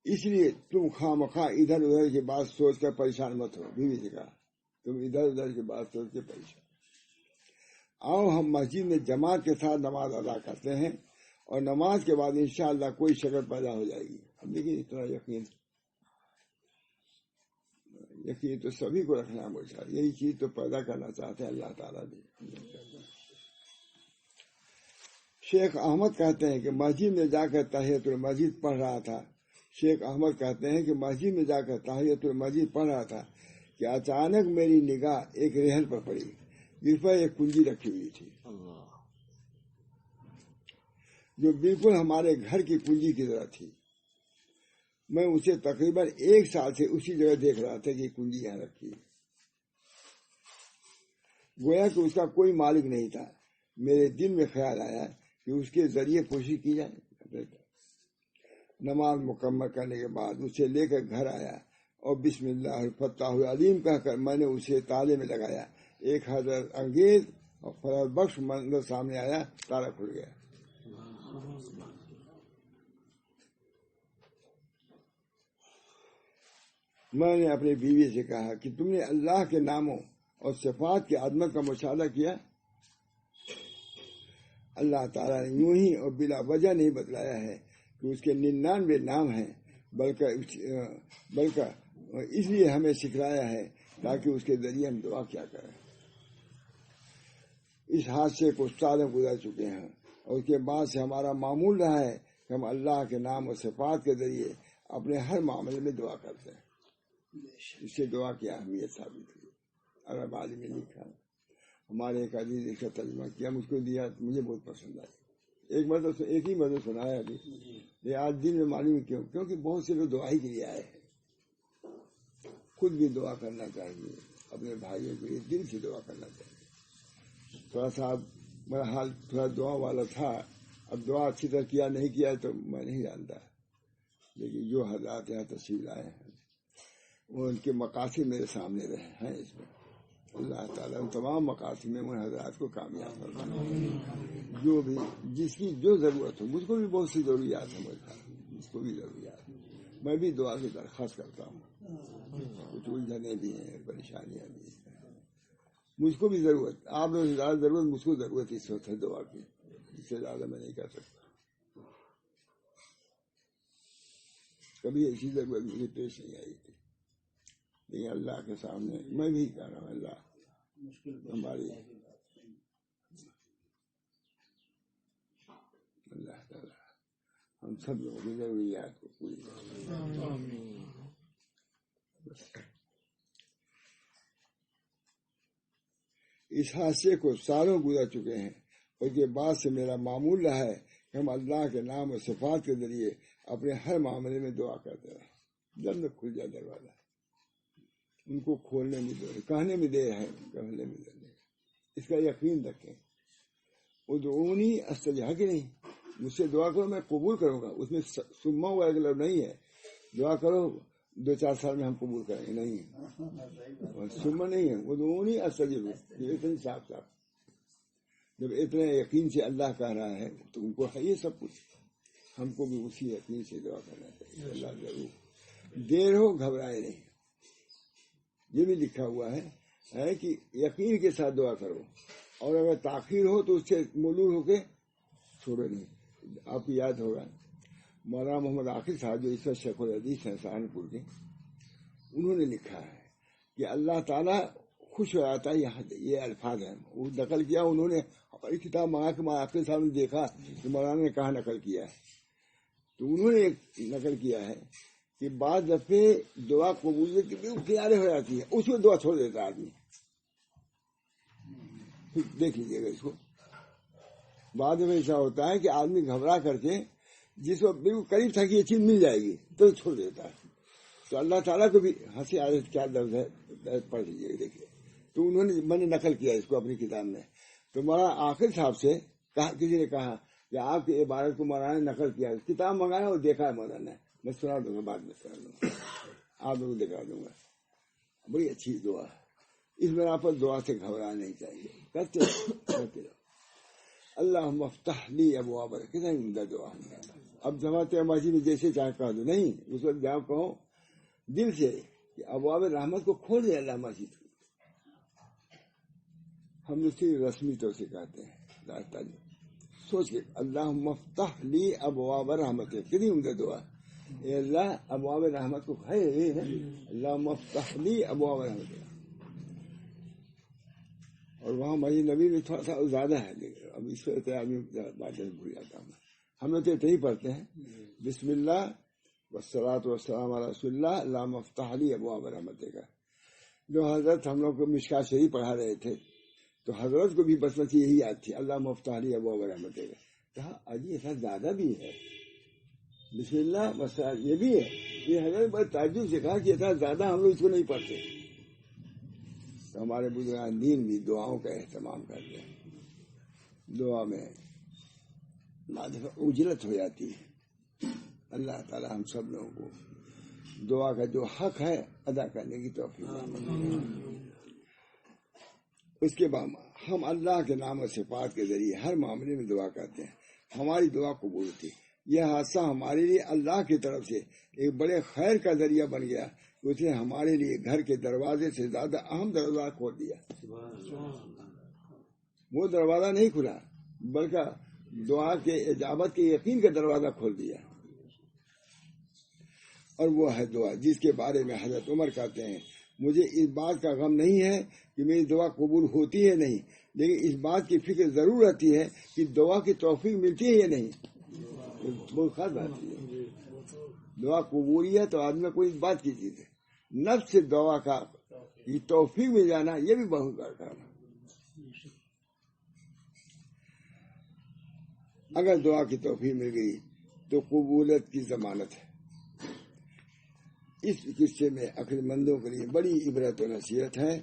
اس لیے تم خواہ ادھر ادھر کی بات سوچ کر پریشان مت ہو. بیوی سے کہا تم ادھر ادھر کی بات سوچ کے پریشان. آؤ ہم مسجد میں جماعت کے ساتھ نماز ادا کرتے ہیں اور نماز کے بعد انشاءاللہ کوئی شکل پیدا ہو جائے گی. اب دیکھیے اتنا یقین تو سبھی کو رکھنا مجھے. یہی چیز تو پیدا کرنا چاہتے ہیں اللہ تعالیٰ بھی. شیخ احمد کہتے ہیں کہ مسجد میں جا کر تحیۃ المسجد پڑھ رہا تھا. شیخ احمد کہتے ہیں کہ مسجد میں جا کر تحیۃ المسجد پڑھ رہا تھا کہ اچانک میری نگاہ ایک رحل پر پڑی جس پر ایک کنجی رکھی ہوئی تھی جو بالکل ہمارے گھر کی کنجی کی طرح تھی. میں اسے تقریباً 1 سال سے اسی جگہ دیکھ رہا تھا کہ کنجی یہاں رکھی ہے. گویا کہ اس کا کوئی مالک نہیں تھا. میرے دل میں خیال آیا کہ اس کے ذریعے کوشش کی جائے. نماز مکمل کرنے کے بعد اسے لے کر گھر آیا اور بسم اللہ الفتاح العلیم کہہ کر میں نے اسے تالے میں لگایا. ایک حیرت انگیز اور فرحت بخش منظر سامنے آیا. تالا کھل گیا. میں نے اپنی بیوی سے کہا کہ تم نے اللہ کے ناموں اور صفات کی عظمت کا مشاہدہ کیا. اللہ تعالیٰ نے یوں ہی اور بلا وجہ نہیں بتلایا ہے کہ اس کے 99 نام ہیں بلکہ اس لیے ہمیں سکھلایا ہے تاکہ اس کے ذریعے ہم دعا کیا کریں. اس حادثے کو سالوں گزر چکے ہیں اور اس کے بعد سے ہمارا معمول رہا ہے کہ ہم اللہ کے نام اور صفات کے ذریعے اپنے ہر معاملے میں دعا کرتے ہیں. اس سے دعا کی اہمیت ثابت ہوئی. عرب عالم نے لکھا. ہمارے ایک عزیز اس کا ترجمہ کیا مجھ کو دیا. مجھے بہت پسند آئی. ایک ہی مدد سنایا ابھی. یہ آج دن میں معلوم کیوں؟ کیونکہ بہت سے لوگ دعا ہی کے لیے آئے ہیں. خود بھی دعا کرنا چاہیے. اپنے بھائیوں کے لیے دل سے دعا کرنا چاہیے. تھوڑا سا میرا حال تھوڑا دعا والا تھا. اب دعا اچھی طرح کیا نہیں کیا تو میں نہیں جانتا. لیکن جو حضرات یہاں تشریف لائے ہیں وہ ان کے مقاصد میرے سامنے رہے ہیں. اس میں اللہ تعالیٰ ان تمام مقاصد میں ان حضرات کو کامیاب کرنا. جو بھی جس کی جو ضرورت ہو. مجھ کو بھی بہت سی ضروریات ہیں. مجھ کو بھی ضروریات. میں بھی دعا کی درخواست کرتا ہوں. کچھ الجھنیں بھی ہیں, پریشانیاں بھی ہیں. مجھ کو بھی ضرورت, آپ لوگوں سے زیادہ ضرورت مجھ کو ضرورت اس وقت ہے دعا کی. اس سے زیادہ میں نہیں کر سکتا. کبھی ایسی ضرورت مجھے پیش نہیں آئی تھی. لیکن اللہ کے سامنے میں بھی کہہ رہا ہوں اللہ ہماری اللہ تعالیٰ ہم سب لوگوں کی ضروریات کو پوری کرے. اس حادثے کو سالوں گزر چکے ہیں اور کے بعد سے میرا معمول رہا ہے کہ ہم اللہ کے نام اور صفات کے ذریعے اپنے ہر معاملے میں دعا کرتے رہیں. جب میں کھل جائے دروازہ ان کو کھولنے میں دے, کہنے میں دے رہے, کہنے میں دے رہے. اس کا یقین رکھیں. ادعونی استجب کہ نہیں, مجھ سے دعا کرو میں قبول کروں گا. اس میں سما ہوا کہ نہیں ہے دعا کرو 2-4 سال میں ہم قبول کریں گے. نہیں, سما نہیں ہے. ادعونی استجب اتنی صاف صاف. جب اتنے یقین سے اللہ کہہ رہا ہے تو ان کو ہے یہ سب کچھ. ہم کو بھی اسی یقین سے دعا کرنا چاہیے. اللہ ضرور. دیر ہو گھبرائے نہیں. یہ بھی لکھا ہوا ہے کہ یقین کے ساتھ دعا کرو اور اگر تاخیر ہو تو اس سے ملول ہو کے چھوڑو نہیں. آپ کو یاد ہوگا مولانا محمد عاقل صاحب جو اس وقت شیخ الحدیث ہیں سہارنپور کے, انہوں نے لکھا ہے کہ اللہ تعالیٰ خوش ہو جاتا ہے. یہ الفاظ ہیں, وہ نقل کیا انہوں نے ہماری کتاب منگا کے مولانا عاقل صاحب نے دیکھا کہ مولانا نے کہاں نقل کیا ہے تو انہوں نے ایک نقل کیا ہے کہ بعض دفعے دعا قبولیت کی بالکل کنارے ہو جاتی ہے, اس میں دعا چھوڑ دیتا ہے آدمی. دیکھ لیجیے گا اس کو. بعض دفعہ ایسا ہوتا ہے کہ آدمی گھبرا کر کے جس کو بالکل قریب تھا کہ یہ چیز مل جائے گی تو چھوڑ دیتا ہے. تو اللہ تعالیٰ کو بھی ہنسی آ رہی کیا لفظ ہے پڑھ لیجیے گا. دیکھیے تو انہوں نے میں نے نقل کیا اس کو اپنی کتاب میں. تو مولانا عاقل صاحب سے کہا, کسی نے کہا کہ آپ کی عبارت کو مولانا نے نقل کیا, کتاب منگایا اور دیکھا ہے مولانا نے, میں سنا دوں گا، بعد میں سنا دوں گا، آپ لوگ دکھا دوں گا. بڑی اچھی دعا ہے. اس بنا پر دعا سے گھبرانا نہیں چاہیے، کرتے رہو. اللہ مفتح لی ابواب، کتنا عمدہ دعا ہے. اب جماعت ماضی میں جیسے چاہے کہہ دو، نہیں اس وقت جہاں کہو دل سے کہ ابواب رحمت کو کھول دے اللہ ماضی. ہم اس کی رسمی طور سے کہتے ہیں راستہ سوچ کے، اللہ مفتح لی ابواب رحمت، کتنی عمدہ دعا. اے اللہ ابواب رحمت کو ہے، اللہ مفتح لی ابواب رحمت. اور وہاں مجھے نبی میں تھوڑا سا زیادہ ہے، اب اس پہ باتیں بھول جاتا ہوں. ہم لوگ تو اتنے ہی پڑھتے ہیں، بسم اللہ والصلاۃ والسلام علی رسول اللہ، اللہ مفتح لی ابواب رحمت کا. جو حضرت ہم لوگ کو مشکات شریف پڑھا رہے تھے تو حضرت کو بھی بس یہی یاد تھی، اللہ مفتح لی ابواب رحمت کا. کہا اجی ایسا زیادہ بھی ہے، بسم اللہ والصلاۃ یہ بھی ہے. یہ حضرت بڑے تعجب سے کہا کہ اتنا زیادہ ہم لوگ اس کو نہیں پڑھتے. تو ہمارے بزرگان دین بھی دعاؤں کا اہتمام کرتے ہیں. دعا میں اجرت ہو جاتی ہے. اللہ تعالی ہم سب لوگوں کو دعا کا جو حق ہے ادا کرنے کی توفیق دے. اس کے بعد ہم اللہ کے نام و صفات کے ذریعے ہر معاملے میں دعا کرتے ہیں، ہماری دعا قبول ہوتی. یہ حادثہ ہمارے لیے اللہ کی طرف سے ایک بڑے خیر کا ذریعہ بن گیا. اس نے ہمارے لیے گھر کے دروازے سے زیادہ اہم دروازہ کھول دیا. وہ دروازہ نہیں کھلا بلکہ دعا کے اجابت کے یقین کا دروازہ کھول دیا. اور وہ ہے دعا جس کے بارے میں حضرت عمر کہتے ہیں، مجھے اس بات کا غم نہیں ہے کہ میری دعا قبول ہوتی ہے نہیں، لیکن اس بات کی فکر ضرور رہتی ہے کہ دعا کی توفیق ملتی ہے یا نہیں. بہت خاص بات ہے. دعا قبولیت تو آدمی کوئی بات کی چیز ہے، نفس سے دعا کا یہ توفیق مل جانا یہ بھی بہت بڑا کام ہے. اگر دعا کی توفیق مل گئی تو قبولیت کی ضمانت ہے. اس قصے میں عقل مندوں کے لیے بڑی عبرت و نصیحت ہے،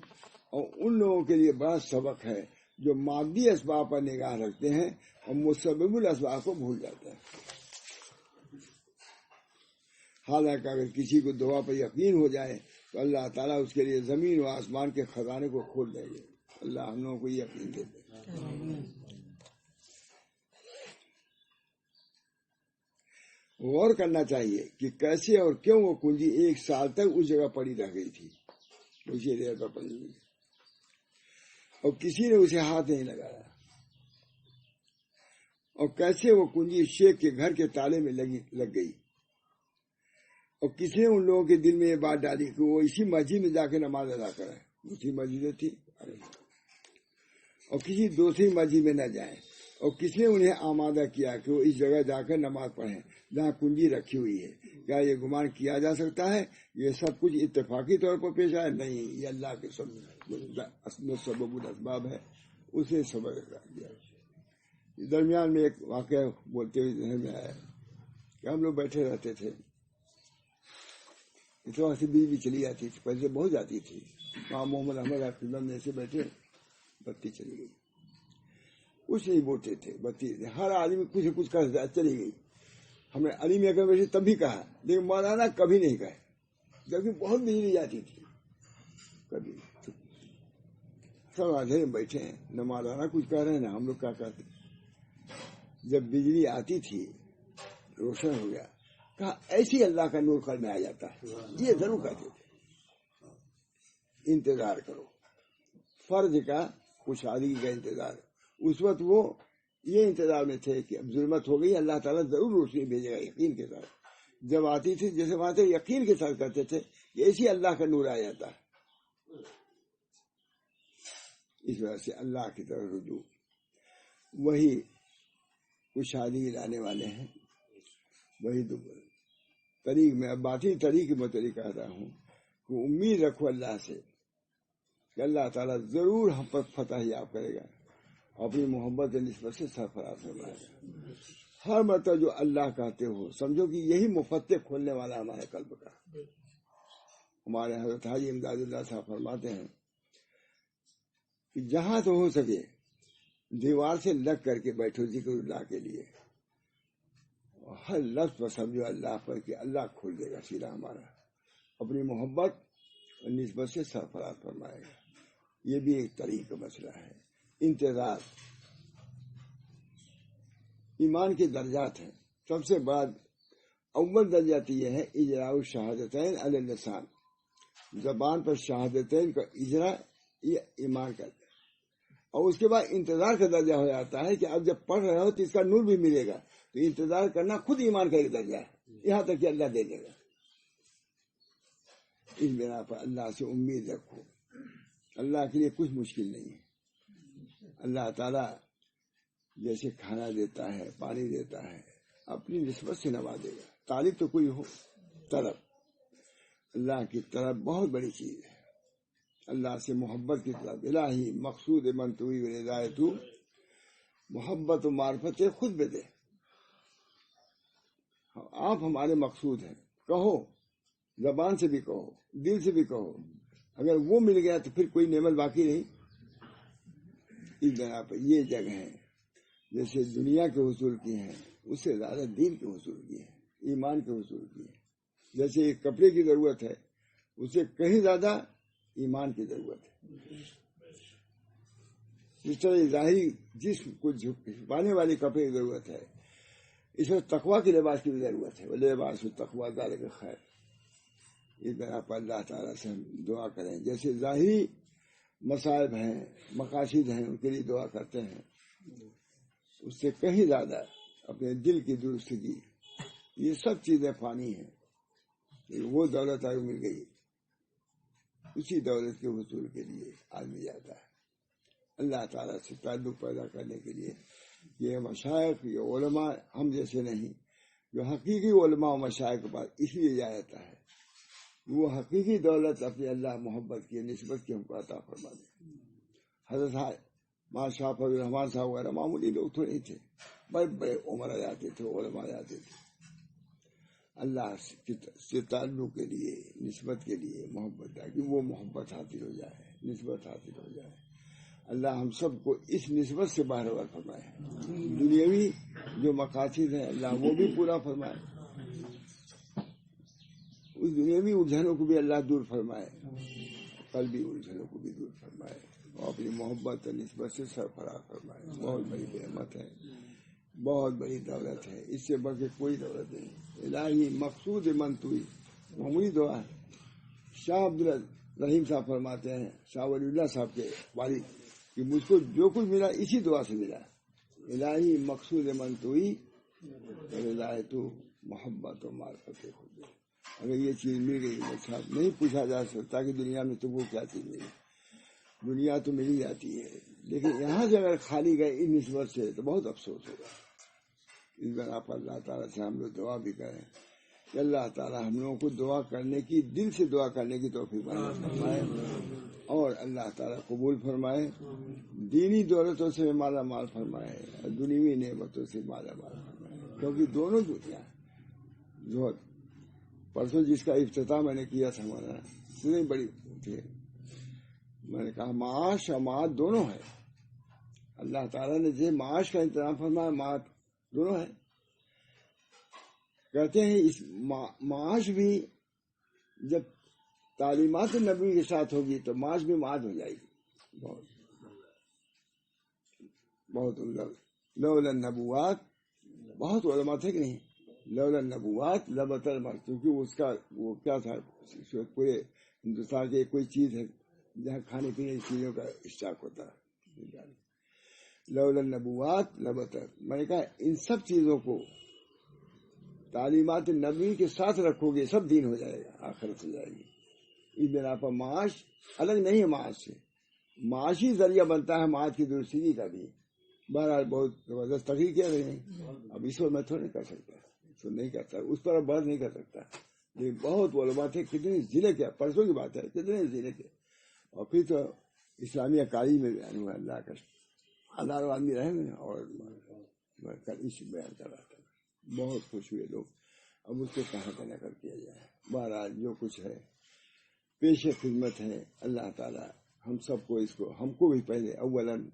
اور ان لوگوں کے لیے بڑا سبق ہے جو مادی اسباب پر نگاہ رکھتے ہیں اور مسبب الاسباب کو بھول جاتے ہیں. حالانکہ اگر کسی کو دعا پر یقین ہو جائے تو اللہ تعالیٰ اس کے لیے زمین و آسمان کے خزانے کو کھول دیں گے. اللہ ہم لوگوں کو یقین دے دے. غور کرنا چاہیے کہ کیسے اور کیوں وہ کنجی 1 سال تک اس جگہ پڑی رہ گئی تھی، اسی جگہ پر پڑی ہوئی، اور کسی نے اسے ہاتھ نہیں لگایا. اور کیسے وہ کنجی شیخ کے گھر کے تالے میں لگ گئی، اور کسی نے ان لوگوں کے دل میں یہ بات ڈالی کہ وہ اسی مسجد میں جا کے نماز ادا کریں. اسی مسجد تھی اور کسی دوسری مسجد میں نہ جائیں. اور کس نے انہیں آمادہ کیا کہ وہ اس جگہ جا کر نماز پڑھیں جہاں کنجی رکھی ہوئی ہے؟ کیا یہ گمان کیا جا سکتا ہے یہ سب کچھ اتفاقی طور پر پیش آیا؟ نہیں، یہ اللہ کے سبب الاسباب ہے، اسے سبب دیا. درمیان میں ایک واقعہ بولتے ہوئے ذہن میں آیا کہ ہم لوگ بیٹھے رہتے تھے، اس وقت سے بجلی چلی جاتی تھی، پہلے بہت جاتی تھی. وہاں محمد احمد خدمت میں ایسے بیٹھے، بتی چلی گئی. کچھ نہیں بولتے تھے، بتی ہر آدمی کچھ کچھ کر چلی گئی. ہم نے علی میں اگر بیٹھے تب بھی کہا، لیکن مولانا کبھی نہیں کہے، جبکہ بہت بجلی جاتی تھی. کبھی سب آدھے بیٹھے ہیں، نہ مولانا کچھ کہہ رہے ہیں نہ ہم لوگ کیا کہتے. جب بجلی آتی تھی روشن ہو گیا، کہا ایسی اللہ کا نور قلب میں آ جاتا ہے. یہ ضرور کہتے تھے انتظار کرو، فرض کا خوشحالی کا انتظار. اس وقت وہ یہ انتظار میں تھے کہ اب ظلمت ہو گئی، اللہ تعالیٰ ضرور روشنی بھیجے گا یقین کے ساتھ. جب آتی تھی جیسے وہاں سے یقین کے ساتھ کرتے تھے کہ ایسی اللہ کا نور آ جاتا ہے. اس وجہ سے اللہ کی طرف رجوع، وہی خوشحالی لانے والے ہیں، وہی طریق میں. اب باطنی طریق میں طریقہ کہہ رہا ہوں کہ امید رکھو اللہ سے کہ اللہ تعالیٰ ضرور ہم پر فتح یاب کرے گا، اپنی محبت نسبت سے سرفراز فرمائے گا. ہر مرتبہ جو اللہ کہتے ہو سمجھو کہ یہی مفتح کھولنے والا ہمارے قلب کا. ہمارے حضرت حاجی امداد اللہ صاحب فرماتے ہیں کہ جہاں تو ہو سکے دیوار سے لگ کر کے بیٹھو ذکر اللہ کے لیے، ہر لفظ پر سمجھو اللہ پر کہ اللہ کھول دے گا سیدھا ہمارا، اپنی محبت اور نسبت سے سرفراز فرمائے گا. یہ بھی ایک طریقہ مسئلہ ہے. انتظار ایمان کے درجات ہیں. سب سے بعد اول درجہ تو یہ ہے اجراء الشہادتین علی اللسان، زبان پر شہادتین کا اجرا، یہ ایمان کا. اور اس کے بعد انتظار کا درجہ ہو جاتا ہے کہ اب جب پڑھ رہے ہو تو اس کا نور بھی ملے گا، تو انتظار کرنا خود ایمان کا ایک درجہ ہے، یہاں تک کہ اللہ دے دے گا. اس بنا پر اللہ سے امید رکھو. اللہ کے لیے کچھ مشکل نہیں ہے. اللہ تعالیٰ جیسے کھانا دیتا ہے، پانی دیتا ہے، اپنی نسبت سے نوازے گا. طالب تو کوئی ہو، طلب اللہ کی طرف بہت بڑی چیز ہے. اللہ سے محبت کی طرف، الہی مقصود من توئی و ہدایت، محبت و معرفت خود بے دے. آپ ہمارے مقصود ہیں، کہو، زبان سے بھی کہو، دل سے بھی کہو. اگر وہ مل گیا تو پھر کوئی نعمت باقی نہیں. اس بنا پر یہ جگہ ہے جیسے دنیا کے حصول کی ہیں، اس سے زیادہ دین کے حصول کی ہے، ایمان کے حصول کی ہے. جیسے ایک کپڑے کی ضرورت ہے، اسے کہیں زیادہ ایمان کی ضرورت ہے. جس طرح ظاہری جسم کو چھپانے والے کپڑے کی ضرورت ہے، اس وقت تقویٰ کے لباس کی بھی ضرورت ہے. لباس التقویٰ ذالک خیر. اس طرح پر اللہ تعالیٰ سے ہم دعا کریں. جیسے ظاہری مصائب ہیں، مقاصد ہیں، ان کے لیے دعا کرتے ہیں، اس سے کہیں زیادہ اپنے دل کی درستگی. یہ سب چیزیں فانی ہیں. وہ دولت آگے مل گئی، اسی دولت کے حصول کے لیے آدمی جاتا ہے اللہ تعالیٰ سے تعلق پیدا کرنے کے لیے. یہ مشائخ، یہ علماء ہم جیسے نہیں، جو حقیقی علماء و مشائخ کے پاس اس لیے جاتا ہے وہ حقیقی دولت اپنی اللہ محبت کی نسبت کی ہم کو عطا فرما دے. حضرت ماں شاہ فضل الرحمان صاحب وغیرہ معمولی لوگ تو نہیں تھے، بڑے بڑے عمر جاتے تھے، علماء جاتے تھے. اللہ سے تعلق کے لیے، نسبت کے لیے محبت، تاکہ وہ محبت حاصل ہو جائے، نسبت حاصل ہو جائے. اللہ ہم سب کو اس نسبت سے باہر فرمائے. دنیاوی جو مقاصد ہیں اللہ وہ بھی پورا فرمائے، اس دنیاوی الجھنوں کو بھی اللہ دور فرمائے، قلبی الجھنوں کو بھی دور فرمائے، اور اپنی محبت اور نسبت سے سرفراز فرمائے. بہت بڑی نعمت ہے، بہت بڑی دولت ہے، اس سے بڑھ کے کوئی دولت نہیں. الہی مقصود من توئی، معمولی دعا ہے. شاہ عبدالرحیم صاحب فرماتے ہیں، شاہ ولی اللہ صاحب کے والد، کہ مجھ کو جو کچھ ملا اسی دعا سے ملا. الہی مقصود من توئی ہدایت محبت و معرفت خود. اگر یہ چیز مل گئی صاحب، نہیں پوچھا جا سکتا کہ دنیا میں تم کو کیا چیز ملی. دنیا تو مل ہی جاتی ہے، لیکن یہاں سے اگر خالی گئے اس نسبت سے تو بہت افسوس ہوگا. اس بنا پر اللہ تعالیٰ سے ہم لوگ دعا بھی کریں کہ اللہ تعالیٰ ہم لوگوں کو دعا کرنے کی، دل سے دعا کرنے کی توفیق عطا فرمائے، اور اللہ تعالیٰ قبول فرمائے. دینی دولتوں سے مالا مال فرمائے، دنیوی نعمتوں سے مالا مال فرمائے. کیونکہ دونوں دنیا جو پرسوں جس کا افتتاح میں نے کیا تھا ہمارا، اتنی بڑی تھی، میں نے کہا معاش اور معاد دونوں ہے. اللہ تعالیٰ نے جو معاش کا انتظام فرمایا، معاد دونوں ہے. کہتے ہیں اس معاش بھی جب تعلیمات نبی کے ساتھ ہوگی تو معاش بھی معاد ہو جائے گی. بہت بہت لولا النبوات، بہت علماء تھے کہ نہیں، لولا النبوات لبط المال، کیونکہ اس کا وہ کیا تھا، پورے ہندوستان کی کوئی چیز ہے جہاں کھانے پینے کی چیزوں کا اسٹاک ہوتا ہے. لولا النبوات لبط. میں نے کہا ان سب چیزوں کو تعلیمات نبی کے ساتھ رکھو گے سب دین ہو جائے گا، آخرت ہو جائے گی. اس بنا پر معاش الگ نہیں ہے، معاش سے معاشی ذریعہ بنتا ہے معاش کی درستگی کا بھی. بہرحال بہت زبردست تقریر کیا رہے ہیں، اب اس وقت میں تھوڑا نہیں کر سکتا، نہیں کرتا اس پر بات نہیں کر سکتا. لیکن بہت علماء تھے، کتنے ضلع کے، پرسوں کی بات ہے، کتنے ضلع کے. اور پھر تو اسلامیہ کاری میں بیان ہوا، اللہ کا ہزاروں آدمی رہے ہیں، اور اس بیان کر رہا تھا. بہت خوش ہوئے لوگ. اب اس کو کہاں کا نقل کیا جائے. بہرحال جو کچھ ہے پیش خدمت ہے. اللہ تعالیٰ ہم سب کو، اس کو، ہم کو بھی پہلے اولاً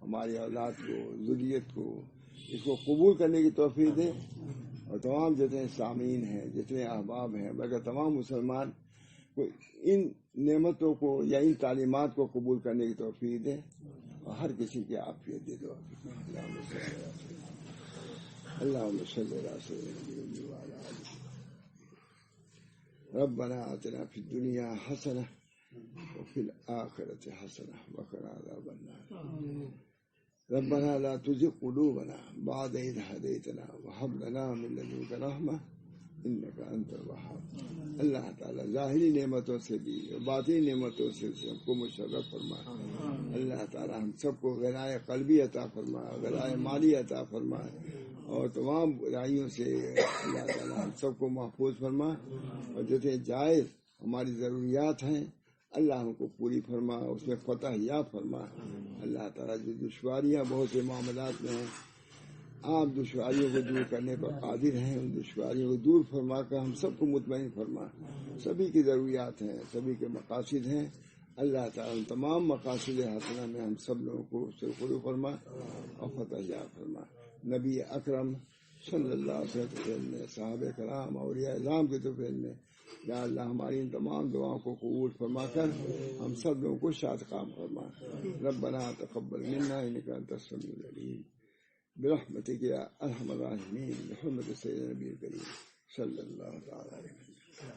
ہماری اولاد کو، ذریت کو اس کو قبول کرنے کی توفیق دے، اور تمام جتنے سامعین ہیں، جتنے احباب ہیں، بلکہ تمام مسلمان کو ان نعمتوں کو یا ان تعلیمات کو قبول کرنے کی توفیق دے، اور ہر کسی کی عافیت دے دو. اللهم صل على سيدنا وعلى آله. ربنا آتنا في الدنيا حسنة وفي الآخرة حسنة وقنا عذاب النار. ربنا لا تزغ قلوبنا بعد إذ هديتنا وهب لنا من لدنك رحمة إنك أنت الوهاب. اللہ تعالیٰ ظاہری نعمتوں سے بھی باطنی نعمتوں سے ہم کو مشرف فرما. اللہ تعالیٰ ہم سب کو غنائے قلبی عطا فرما، غنائے مالی عطا فرما، اور تمام برائیوں سے اللہ تعالیٰ ہم سب کو محفوظ فرما. اور جتنے جائز ہماری ضروریات ہیں اللہ ہم کو پوری فرما، اس میں فتح یا فرما. اللہ تعالیٰ جو دشواریاں بہت سے معاملات میں ہیں، آپ دشواریوں کو دور کرنے پر قادر ہیں. ان دشواریوں کو دور فرما کر ہم سب کو مطمئن فرما. سبھی کی ضروریات ہیں، سبھی کے مقاصد ہیں. اللہ تعالیٰ تمام مقاصد حسنہ میں ہم سب لوگوں کو شروع فرما اور فتح یا فرما. نبی اکرم صلی اللہ علیہ وسلم نے، صحابہ کرام، اولیاء اعظام کے طفیل میں، یا اللہ ہماری ان تمام دعاؤں کو قبول فرما کر ہم سب لوگوں کو شادقام فرما. ربنا تقبل منا انک انت السمیع العلیم برحمتک یا ارحم الراحمین بحرمت سیدنا نبی کریم صلی اللہ تعالی علیہ وسلم.